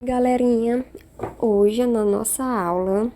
Galerinha, hoje na nossa aula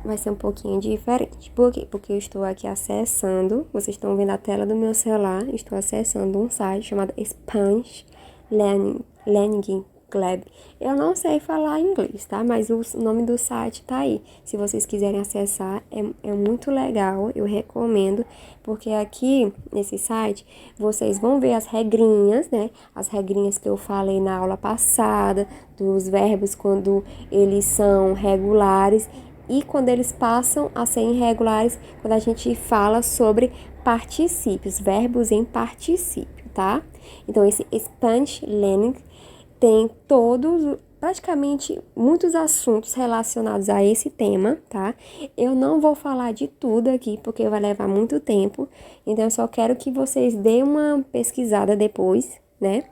vai ser um pouquinho diferente. Por quê? Porque eu estou aqui acessando, vocês estão vendo a tela do meu celular, estou acessando um site chamado Spanish Learning Club. Eu não sei falar inglês, tá? Mas o nome do site tá aí. Se vocês quiserem acessar, é muito legal, eu recomendo, porque aqui nesse site vocês vão ver as regrinhas, né? As regrinhas que eu falei na aula passada, dos verbos quando eles são regulares e quando eles passam a ser irregulares, quando a gente fala sobre particípios, verbos em particípio, tá? Então, esse Spanish Learning tem praticamente muitos assuntos relacionados a esse tema, tá? Eu não vou falar de tudo aqui, porque vai levar muito tempo, então eu só quero que vocês deem uma pesquisada depois, né?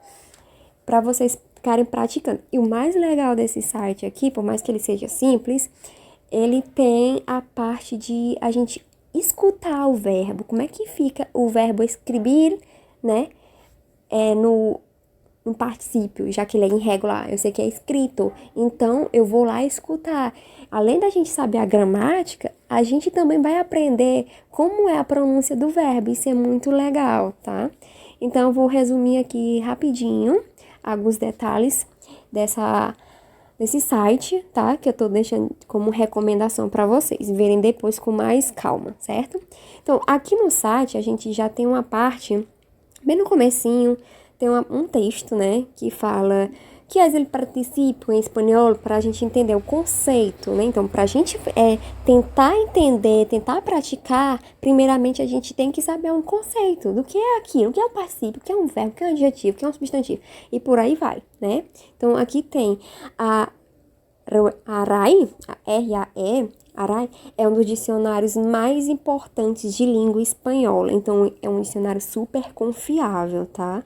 Para vocês ficarem praticando. E o mais legal desse site aqui, por mais que ele seja simples, ele tem a parte de a gente escutar o verbo. Como é que fica o verbo escrever, né? No particípio, já que ele é irregular. Eu sei que é escrito. Então, eu vou lá escutar. Além da gente saber a gramática, a gente também vai aprender como é a pronúncia do verbo. Isso é muito legal, tá? Então, eu vou resumir aqui rapidinho alguns detalhes desse site, tá? Que eu tô deixando como recomendação para vocês verem depois com mais calma, certo? Então, aqui no site a gente já tem uma parte, bem no comecinho, tem um texto, né? Que fala que é o participio em espanhol para a gente entender o conceito, né? Então, para a gente tentar entender, tentar praticar, primeiramente a gente tem que saber um conceito do que é aquilo, o que é um participio, o que é um verbo, o que é um adjetivo, o que é um substantivo, e por aí vai, né? Então, aqui tem a RAI, a R-A-E, a RAI é um dos dicionários mais importantes de língua espanhola. Então, é um dicionário super confiável, tá?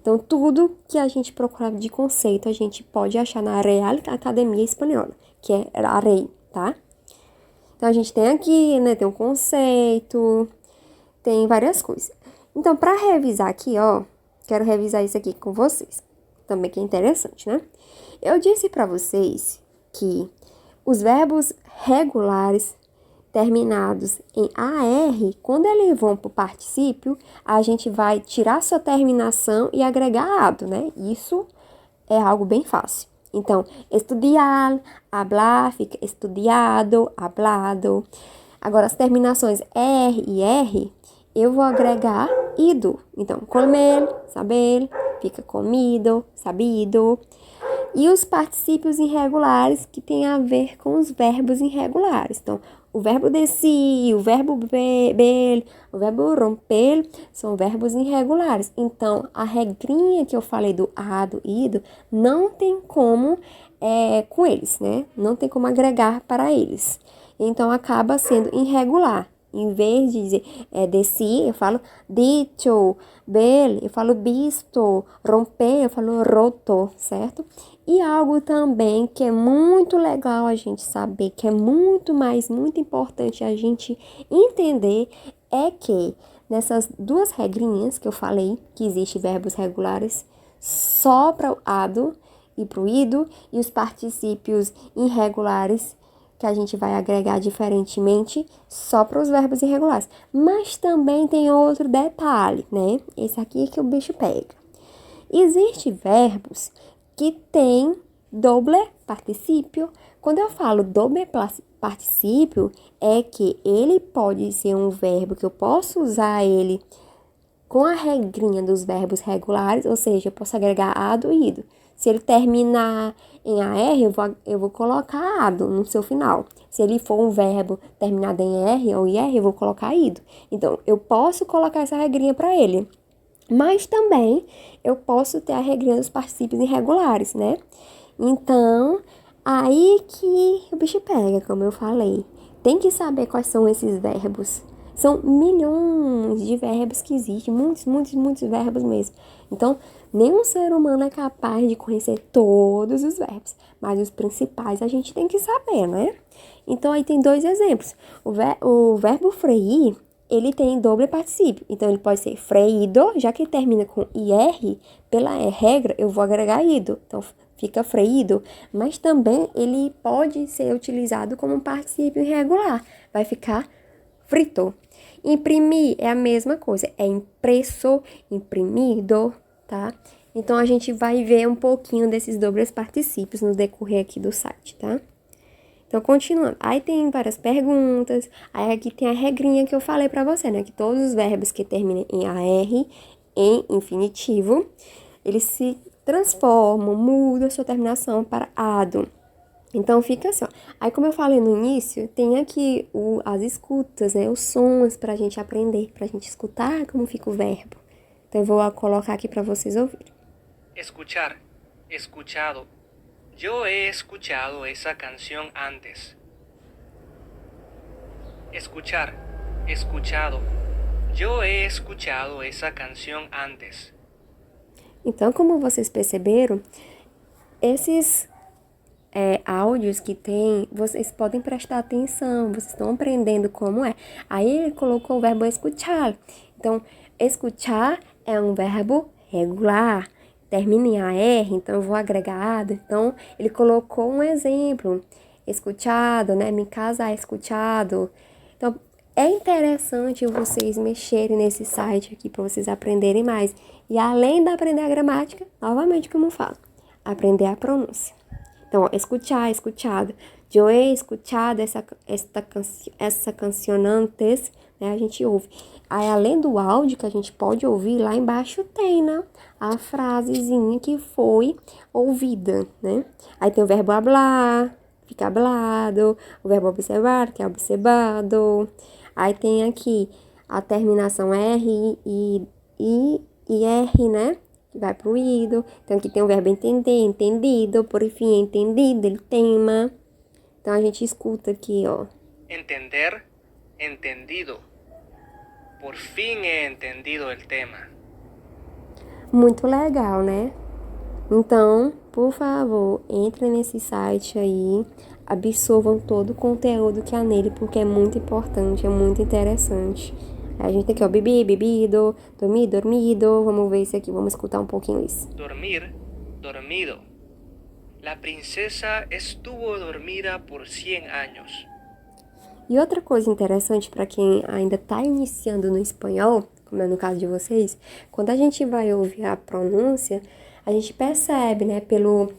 Então, tudo que a gente procurar de conceito, a gente pode achar na Real Academia Espanhola, que é a REI, tá? Então, a gente tem aqui, né, tem um conceito, tem várias coisas. Então, para revisar aqui, ó, quero revisar isso aqui com vocês, também que é interessante, né? Eu disse para vocês que os verbos regulares terminados em AR, quando eles vão para o particípio, a gente vai tirar sua terminação e agregar ado, né? Isso é algo bem fácil. Então, estudiar, hablar, fica estudiado, hablado. Agora, as terminações R e R, eu vou agregar ido. Então, comer, saber, fica comido, sabido. E os particípios irregulares que tem a ver com os verbos irregulares. Então, o verbo descer, o verbo beber, o verbo romper são verbos irregulares. Então, a regrinha que eu falei do ado, ido, não tem como com eles, né? Não tem como agregar para eles. Então, acaba sendo irregular. Em vez de dizer desci, eu falo dicho, ver, eu falo visto, romper, eu falo roto, certo? E algo também que é muito legal a gente saber, que é muito importante a gente entender, é que nessas duas regrinhas que eu falei, que existem verbos regulares só para o ado e para o ido, e os particípios irregulares que a gente vai agregar diferentemente só para os verbos irregulares. Mas também tem outro detalhe, né? Esse aqui é que o bicho pega. Existem verbos que têm doble particípio. Quando eu falo doble particípio, é que ele pode ser um verbo que eu posso usar ele com a regrinha dos verbos regulares, ou seja, eu posso agregar ado e ido. Se ele terminar em AR, eu vou colocar ado no seu final. Se ele for um verbo terminado em R ou IR, eu vou colocar ido. Então, eu posso colocar essa regrinha para ele. Mas também eu posso ter a regrinha dos particípios irregulares, né? Então, aí que o bicho pega, como eu falei. Tem que saber quais são esses verbos. São milhões de verbos que existem, muitos verbos mesmo. Então, nenhum ser humano é capaz de conhecer todos os verbos, mas os principais a gente tem que saber, né? Então, aí tem dois exemplos. O verbo freir, ele tem doble particípio. Então, ele pode ser freído, já que termina com IR, pela regra, eu vou agregar ido. Então, fica freído. Mas também ele pode ser utilizado como um particípio irregular. Vai ficar frito. Imprimir é a mesma coisa. É impresso, imprimido, tá? Então, a gente vai ver um pouquinho desses dobles particípios no decorrer aqui do site, tá? Então, continuando. Aí tem várias perguntas. Aí aqui tem a regrinha que eu falei pra você, né? Que todos os verbos que terminam em AR, em infinitivo, eles se transformam, mudam a sua terminação para ado. Então, fica assim, ó. Aí, como eu falei no início, tem aqui as escutas, né? Os sons pra gente aprender, pra gente escutar como fica o verbo. Então, eu vou colocar aqui pra vocês ouvirem. Escuchar, escuchado. Yo he escuchado esa canción antes. Escuchar, escuchado. Yo he escuchado esa canción antes. Então, como vocês perceberam, esses áudios que tem, vocês podem prestar atenção, vocês estão aprendendo como é. Aí ele colocou o verbo escuchar. Então, escuchar é um verbo regular, termina em AR, então eu vou agregar. Então, ele colocou um exemplo. Escuchado, né? Mi casa é escuchado. Então, é interessante vocês mexerem nesse site aqui para vocês aprenderem mais. E além de aprender a gramática, novamente como eu falo, aprender a pronúncia. Então, ó, escuchar, escuchado. Eu he escuchado essa canção antes, né? A gente ouve. Aí, além do áudio que a gente pode ouvir, lá embaixo tem, né? A frasezinha que foi ouvida, né? Aí tem o verbo hablar, fica hablado. O verbo observar, que é observado. Aí tem aqui a terminação R e R, né? Que vai pro ido. Então, aqui tem o verbo entender, entendido. Por fim, entendido, ele tema. Então, a gente escuta aqui, ó. Entender, entendido. Por fin he entendido el tema. Muito legal, né? Então, por favor, entre nesse site aí. Absorvam todo o conteúdo que há nele, porque é muito importante, é muito interessante. A gente tem aqui, ó, bebi, bebido, dormir, dormido. Vamos ver isso aqui, vamos escutar um pouquinho isso. Dormir, dormido. La princesa estuvo dormida por 100 años. E outra coisa interessante para quem ainda está iniciando no espanhol, como é no caso de vocês, quando a gente vai ouvir a pronúncia, a gente percebe, né, pelo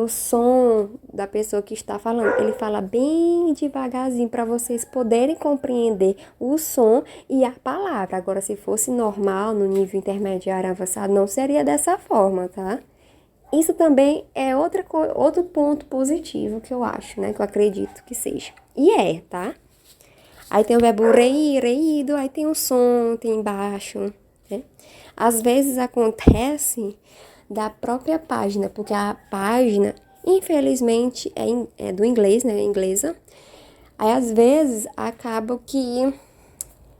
som da pessoa que está falando. Ele fala bem devagarzinho para vocês poderem compreender o som e a palavra. Agora, se fosse normal, no nível intermediário avançado, não seria dessa forma, tá? Isso também é outro ponto positivo que eu acho, né? Que eu acredito que seja. E é, tá? Aí tem o verbo reír, reído, aí tem o som, tem embaixo, né? Às vezes acontece da própria página, porque a página, infelizmente, é do inglês, né? Inglesa. Aí, às vezes, acaba que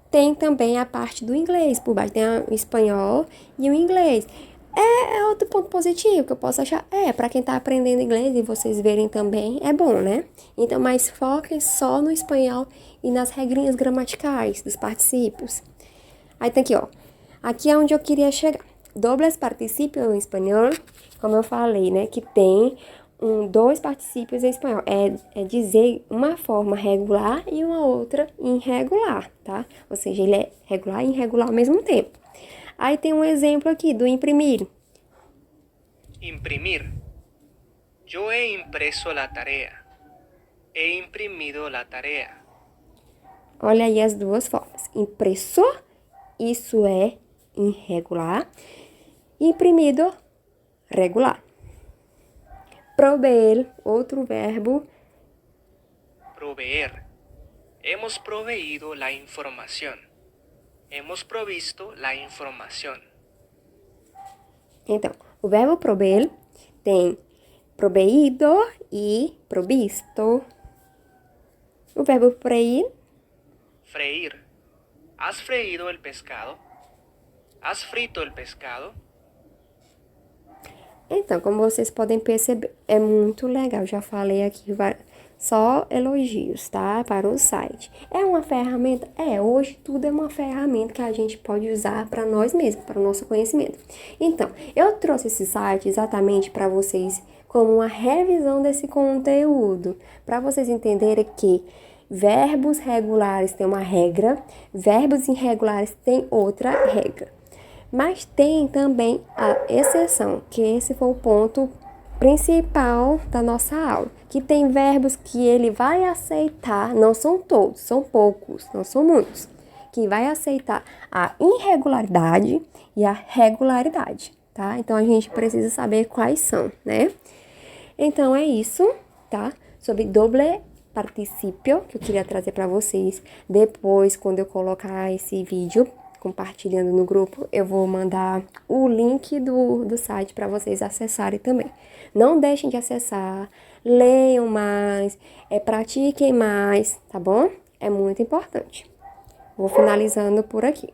tem também a parte do inglês, por baixo tem o espanhol e o inglês. É outro ponto positivo que eu posso achar. Para quem tá aprendendo inglês e vocês verem também, é bom, né? Então, mas foquem só no espanhol e nas regrinhas gramaticais dos particípios. Aí tem aqui, ó. Aqui é onde eu queria chegar. Dobles particípios em espanhol, como eu falei, né? Que tem dois particípios em espanhol. É dizer uma forma regular e uma outra irregular, tá? Ou seja, ele é regular e irregular ao mesmo tempo. Aí tem um exemplo aqui do imprimir. Imprimir. Yo he impreso la tarea. He imprimido la tarea. Olha aí as duas formas. Impresso, isso é irregular. Imprimido, regular. Proveer, outro verbo. Proveer. Hemos proveído la información. Hemos provisto la información. Então, o verbo proveer tem proveído e provisto. O verbo freír. Freír. ¿Has freído el pescado? ¿Has frito el pescado? Então, como vocês podem perceber, é muito legal. Já falei aqui Só elogios, tá? Para o site. É uma ferramenta? Hoje tudo é uma ferramenta que a gente pode usar para nós mesmos, para o nosso conhecimento. Então, eu trouxe esse site exatamente para vocês como uma revisão desse conteúdo, para vocês entenderem que verbos regulares têm uma regra, verbos irregulares têm outra regra. Mas tem também a exceção, que esse foi o ponto principal da nossa aula, que tem verbos que ele vai aceitar, não são todos, são poucos, não são muitos, que vai aceitar a irregularidade e a regularidade, tá? Então a gente precisa saber quais são, né? Então é isso, tá? Sobre doble participio que eu queria trazer para vocês. Depois, quando eu colocar esse vídeo compartilhando no grupo, eu vou mandar o link do site para vocês acessarem também. Não deixem de acessar, leiam mais, pratiquem mais, tá bom? É muito importante. Vou finalizando por aqui.